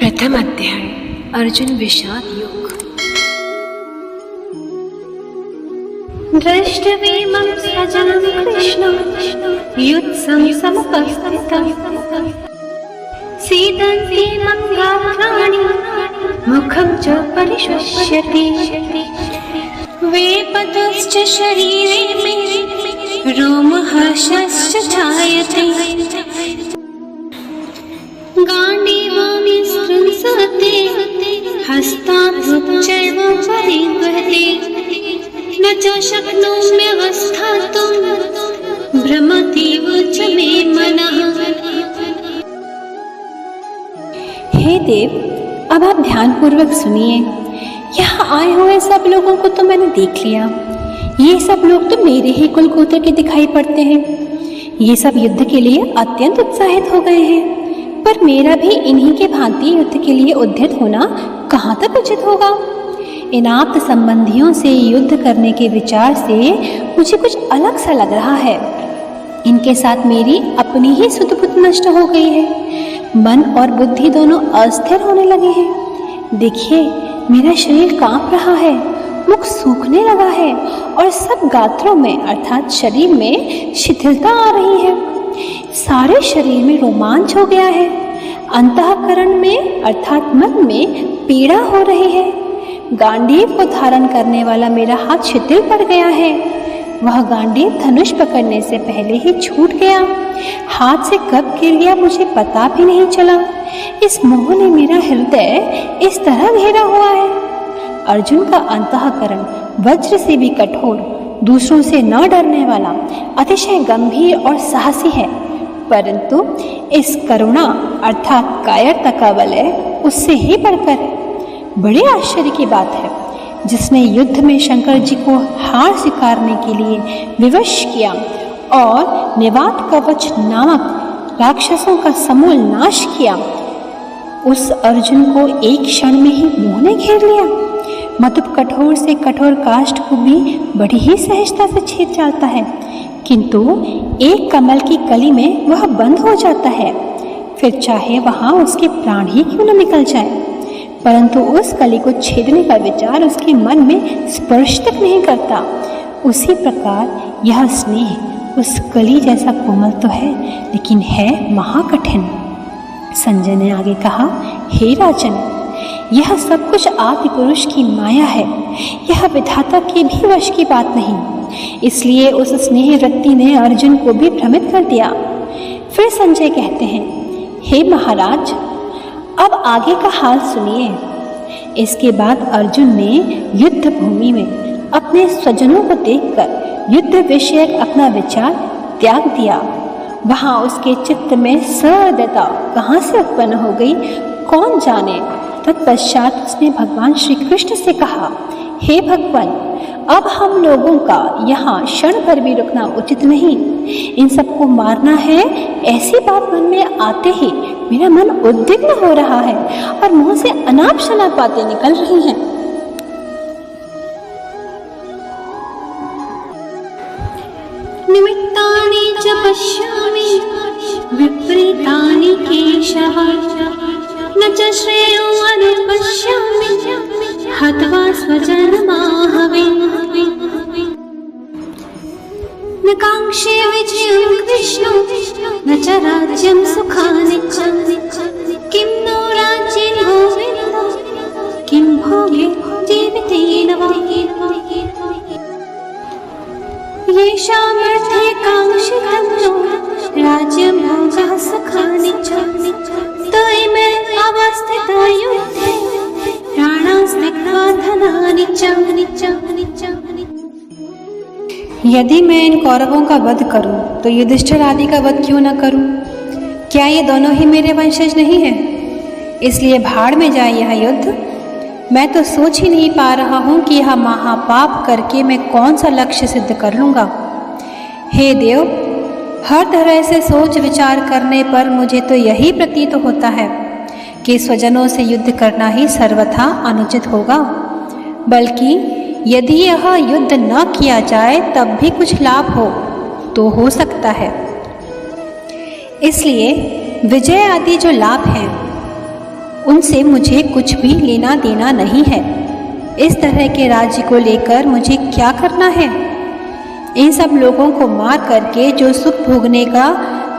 प्रथम अध्याय अर्जुन विषाद योग। दृष्टवेमं सजनं कृष्णं युत्सं समुपस्थितं सीदन्ति मङ्गाभ्राणि मुखं च परिशुष्यति वेपतश्च शरीरे मे रोमहर्षश्च जायते गाण्डीवं स्पृशते हस्ताभ्युच्चैव परिवहते न च शक्नोम्यवस्थातुं भ्रमतीव च मे मनः। हे देव, अब आप ध्यानपूर्वक सुनिए। यहाँ आए हुए सब लोगों को तो मैंने देख लिया। ये सब लोग तो मेरे ही कुल गोत्र के दिखाई पड़ते हैं। ये सब युद्ध के लिए अत्यंत उत्साहित हो गए हैं, पर मेरा भी इन्हीं के भांति युद्ध के लिए उद्यत होना कहाँ तक उचित होगा। इन आप्त संबंधियों से युद्ध करने के विचार से मुझे कुछ अलग सा लग रहा है। इनके साथ मेरी अपनी ही सुध बुध नष्ट हो गई है। मन और बुद्धि दोनों अस्थिर होने लगे हैं। देखिए, मेरा शरीर कांप रहा है, मुख सूखने लगा है और सब गात्रों में अर्थात शरीर में शिथिलता आ रही है। सारे शरीर में रोमांच हो गया है। अंतःकरण में अर्थात मन में पीड़ा हो रही है। गांडीव को धारण करने वाला मेरा हाथ शिथिल पड़ गया है। वह गांडीव धनुष पकड़ने से पहले ही छूट गया। हाथ से कब गिर गया मुझे पता भी नहीं चला। इस मोह ने मेरा हृदय इस तरह घेरा हुआ है। अर्जुन का अंतःकरण वज्र से भी कठोर, दूसरों से न डरने वाला, अतिशय गंभीर और साहसी है, परंतु इस करुणा अर्थात कायरता का वलय उससे ही बढ़कर है। बड़े आश्चर्य की बात है, जिसने युद्ध में शंकर जी को हार स्वीकारने के लिए विवश किया और निवात कवच नामक राक्षसों का समूल नाश किया, उस अर्जुन को एक क्षण में ही मोह ने घेर लिया। मतुप कठोर से कठोर काष्ठ को भी बड़ी ही सहजता से छेद डालता है, किंतु एक कमल की कली में वह बंद हो जाता है। फिर चाहे वहां उसके प्राण ही क्यों न निकल जाए, परंतु उस कली को छेदने का विचार उसके मन में स्पर्श तक नहीं करता। उसी प्रकार यह स्नेह उस कली जैसा कोमल तो है, लेकिन है महाकठिन। संजय ने आगे कहा, हे राजन, यह सब कुछ आदि पुरुष की माया है। यह विधाता के भी वश की बात नहीं। इसलिए उस स्नेह वृत्ति ने अर्जुन को भी भ्रमित कर दिया। फिर संजय कहते हैं, हे महाराज, अब आगे का हाल सुनिए। इसके बाद अर्जुन ने युद्ध भूमि में अपने स्वजनों को देखकर युद्ध विषयक अपना विचार त्याग दिया। वहां उसके चित्त में सहृदयता कहाँ से उत्पन्न हो गई कौन जाने। तत्पश्चात उसने भगवान श्री कृष्ण से कहा, हे भगवान, अब हम लोगों का यहाँ क्षण भर भी रुकना उचित नहीं। इन सबको मारना है, ऐसी बात मन में आते ही मेरा मन उद्विग्न हो रहा है और मुंह से अनाप शनाप बातें निकल रही हैं। निमित्तानि च पश्यामि विपरीतानि केशव न च श्रेयो अनुपश्यामि हत्वा स्वजनमाहवे न काङ्क्षे विजयं कृष्ण न च राज्यं सुखानि च किं नो राज्येन गोविन्द किं भोगे जीवितेन वा येषामर्थे काङ्क्षितं नो राज्यं भोगः सुखानि च तैमे अवस्थिता युद्धे प्राणान् त्यक्त्वा धनानि च। यदि मैं इन कौरवों का वध करूं तो युधिष्ठिर आदि का वध क्यों न करूं? क्या ये दोनों ही मेरे वंशज नहीं हैं? इसलिए भाड़ में जाए यह युद्ध। मैं तो सोच ही नहीं पा रहा हूं कि यह महापाप करके मैं कौन सा लक्ष्य सिद्ध कर लूंगा। हे देव, हर तरह से सोच विचार करने पर मुझे तो यही प्रतीत होता है कि स्वजनों से युद्ध करना ही सर्वथा अनुचित होगा। बल्कि यदि यह युद्ध न किया जाए तब भी कुछ लाभ हो तो हो सकता है। इसलिए विजय आदि जो लाभ हैं उनसे मुझे कुछ भी लेना देना नहीं है। इस तरह के राज्य को लेकर मुझे क्या करना है? इन सब लोगों को मार करके जो सुख भोगने का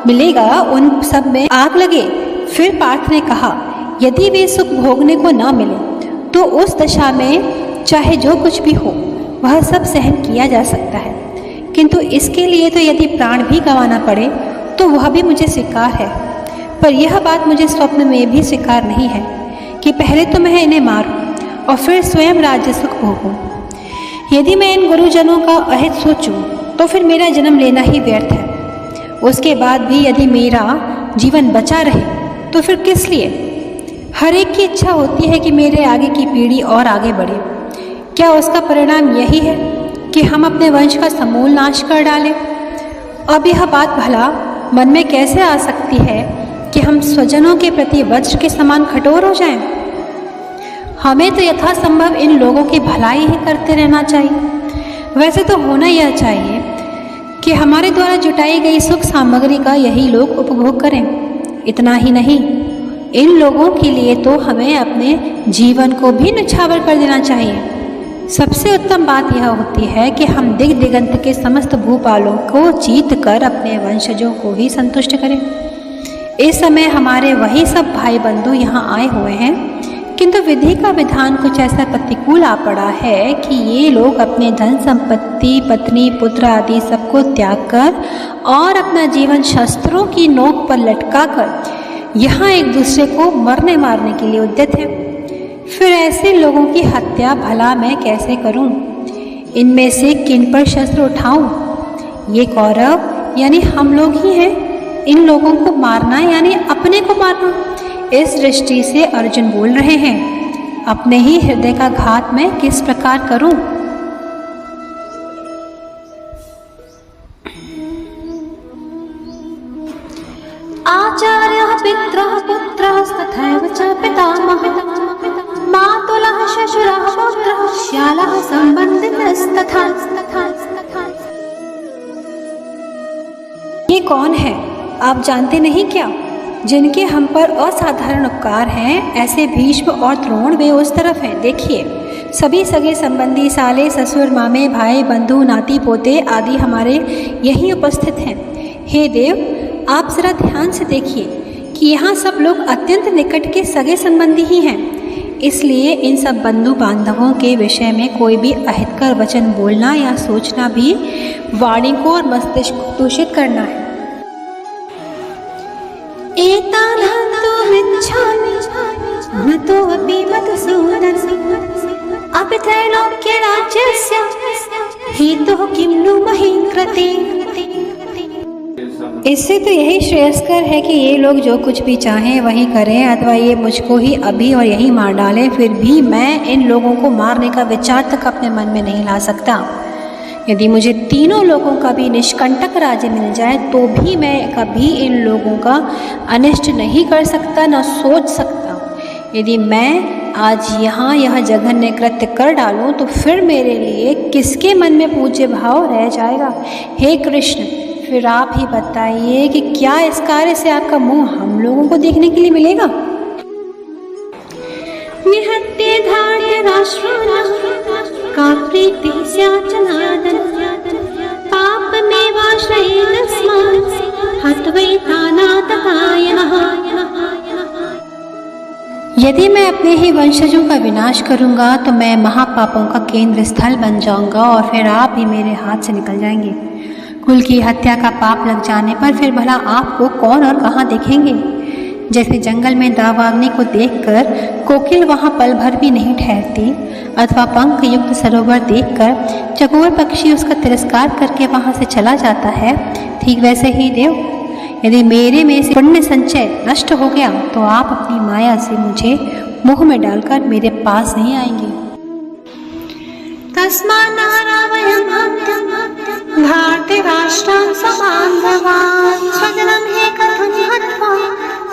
मिलेगा उन सब में आग लगे। फिर पार्थ ने कहा, यदि वे सुख भोगने को ना मिले तो उस दशा में चाहे जो कुछ भी हो वह सब सहन किया जा सकता है, किंतु इसके लिए तो यदि प्राण भी गंवाना पड़े तो वह भी मुझे स्वीकार है। पर यह बात मुझे स्वप्न में भी स्वीकार नहीं है कि पहले तो मैं इन्हें मारूं और फिर स्वयं राज्य सुख भोगूं। यदि मैं इन गुरुजनों का अहित सोचूं तो फिर मेरा जन्म लेना ही व्यर्थ है। उसके बाद भी यदि मेरा जीवन बचा रहे तो फिर किस लिए? हर एक की इच्छा होती है कि मेरे आगे की पीढ़ी और आगे बढ़े। क्या उसका परिणाम यही है कि हम अपने वंश का समूल नाश कर डालें? अब यह बात भला मन में कैसे आ सकती है कि हम स्वजनों के प्रति वज्र के समान कठोर हो जाएं? हमें तो यथासंभव इन लोगों की भलाई ही करते रहना चाहिए। वैसे तो होना यह चाहिए कि हमारे द्वारा जुटाई गई सुख सामग्री का यही लोग उपभोग करें। इतना ही नहीं, इन लोगों के लिए तो हमें अपने जीवन को भी न्यौछावर कर देना चाहिए। सबसे उत्तम बात यह होती है कि हम दिग दिगंत के समस्त भूपालों को जीत कर अपने वंशजों को ही संतुष्ट करें। इस समय हमारे वही सब भाई बंधु यहाँ आए हुए हैं, किंतु विधि का विधान कुछ ऐसा प्रतिकूल आ पड़ा है कि ये लोग अपने धन संपत्ति, पत्नी, पुत्र आदि सबको त्याग कर और अपना जीवन शस्त्रों की नोक पर लटका कर यहाँ एक दूसरे को मरने मारने के लिए उद्यत हैं। फिर ऐसे लोगों की हत्या भला मैं कैसे करूं? इनमें से किन पर शस्त्र उठाऊं? ये कौरव यानी हम लोग ही हैं। इन लोगों को मारना यानी अपने को मारना। इस दृष्टि से अर्जुन बोल रहे हैं, अपने ही हृदय का घात मैं किस प्रकार करूं? आचार्यः पितरः पुत्रस्तथैव च पितामहः मातुलः श्वशुरः पौत्रः श्यालः सम्बन्धिनस्तथा। ये कौन है? आप जानते नहीं क्या? जिनके हम पर असाधारण उपकार हैं, ऐसे भीष्म और द्रोण वे उस तरफ हैं। देखिए, सभी सगे संबंधी, साले, ससुर, मामे, भाई, बंधु, नाती, पोते आदि हमारे यहीं उपस्थित हैं। हे देव, आप जरा ध्यान से देखिए कि यहाँ सब लोग अत्यंत निकट के सगे संबंधी ही हैं। इसलिए इन सब बंधु बांधवों के विषय में कोई भी अहितकर वचन बोलना या सोचना भी वाणी को और मस्तिष्क को दूषित करना है। एतानहन्तुमिच्छामि नतोऽपि मधुसूदन अपि त्रैलोक्यराज्यस्य हेतुः किं नु महीं कृते। इससे तो यही श्रेयस्कर है कि ये लोग जो कुछ भी चाहें वही करें, अथवा ये मुझको ही अभी और यहीं मार डालें। फिर भी मैं इन लोगों को मारने का विचार तक अपने मन में नहीं ला सकता। यदि मुझे तीनों लोगों का भी निष्कंटक राज्य मिल जाए तो भी मैं कभी इन लोगों का अनिष्ट नहीं कर सकता, न सोच सकता। यदि मैं आज यहाँ यह जघन्य कृत्य कर डालूँ तो फिर मेरे लिए किसके मन में पूज्य भाव रह जाएगा? हे कृष्ण, फिर आप ही बताइए कि क्या इस कार्य से आपका मुंह हम लोगों को देखने के लिए मिलेगा? निहत्ते धार्य राष्ट्राणां का प्रीतिः स्यात् जनार्दन पापमेवाश्रयेदस्मान् हत्वैतानाततायनः। यदि मैं अपने ही वंशजों का विनाश करूंगा तो मैं महापापों का केंद्र स्थल बन जाऊंगा और फिर आप ही मेरे हाथ से निकल जाएंगे। कुल की हत्या का पाप लग जाने पर फिर भला आपको कौन और कहाँ देखेंगे? जैसे जंगल में दावाग्नि को देखकर कोकिल वहाँ पल भर भी नहीं ठहरती, अथवा पंख युक्त सरोवर देखकर चकोर पक्षी उसका तिरस्कार करके वहाँ से चला जाता है, ठीक वैसे ही देव, यदि मेरे में से पुण्य संचय नष्ट हो गया तो आप अपनी माया से मुझे मुँह में डालकर मेरे पास नहीं आएंगे। तस्मान्नारावयं धार्तराष्ट्रान् सबान्धवान् स्वजनं हि कथं हत्वा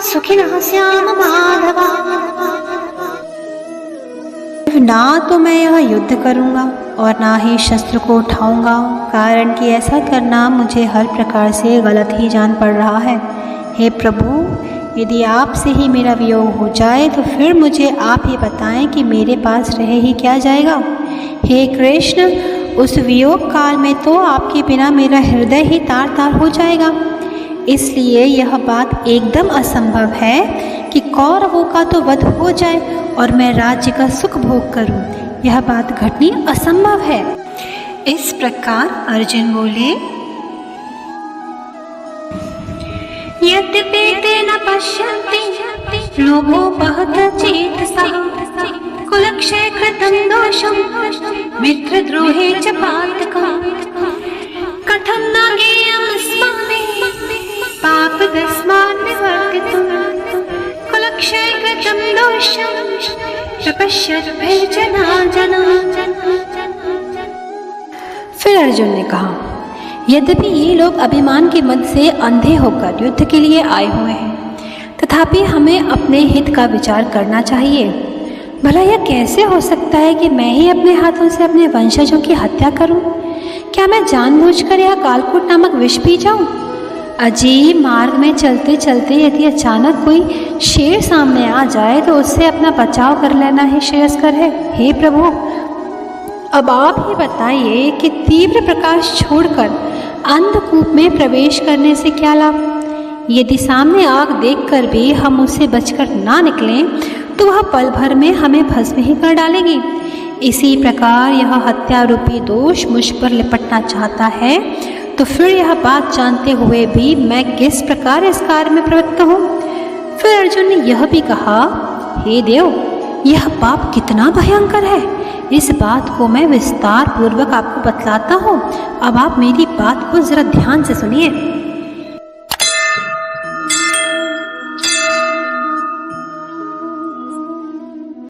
सुखिनः स्याम माधवा। ना तो मैं यह युद्ध करूंगा और ना ही शस्त्र को उठाऊंगा, कारण कि ऐसा करना मुझे हर प्रकार से गलत ही जान पड़ रहा है। हे प्रभु, यदि आपसे ही मेरा वियोग हो जाए तो फिर मुझे आप ये बताएं कि मेरे पास रह ही क्या जाएगा। हे कृष्ण, उस वियोग काल में तो आपके बिना मेरा हृदय ही तार तार हो जाएगा। इसलिए यह बात एकदम असंभव है कि कौरवों का तो वध हो जाए और मैं राज्य का सुख भोग करूं। यह बात घटनी असंभव है। इस प्रकार अर्जुन बोले, यद्यपि ते न पश्यन्ति लोको बहुत चेतसः कुलक्षय कृतं दोषं मित्रद्रोहे च पातकम् कथं न ज्ञेयमस्माभिः पापदस्मान् निवर्तितुं कुलक्षय कृतं दोषं प्रपश्यद्भिर्जनाः। फिर अर्जुन ने कहा, यद्यपि ये लोग अभिमान के मद से अंधे होकर युद्ध के लिए आए हुए हैं, तथापि हमें अपने हित का विचार करना चाहिए। भला यह कैसे हो सकता है कि मैं ही अपने हाथों से अपने वंशजों की हत्या करूं? क्या मैं जानबूझकर यह कालकूट नामक विष पी जाऊं? अजीब मार्ग में चलते चलते यदि अचानक कोई शेर सामने आ जाए तो उससे अपना बचाव कर लेना ही श्रेयस्कर है। हे प्रभु, अब आप ही बताइए कि तीव्र प्रकाश छोड़कर अंधकूप में प्रवेश करने से क्या लाभ? यदि सामने आग देखकर भी हम उससे बचकर ना निकलें तो वह पल भर में हमें भस्म ही कर डालेगी। इसी प्रकार यह हत्या रूपी दोष मुझ पर लिपटना चाहता है, तो फिर यह बात जानते हुए भी मैं किस प्रकार इस कार्य में प्रवृत्त हूँ? फिर अर्जुन ने यह भी कहा, हे देव, यह पाप कितना भयंकर है, इस बात को मैं विस्तार पूर्वक आपको बतलाता हूँ। अब आप मेरी बात को जरा ध्यान से सुनिए।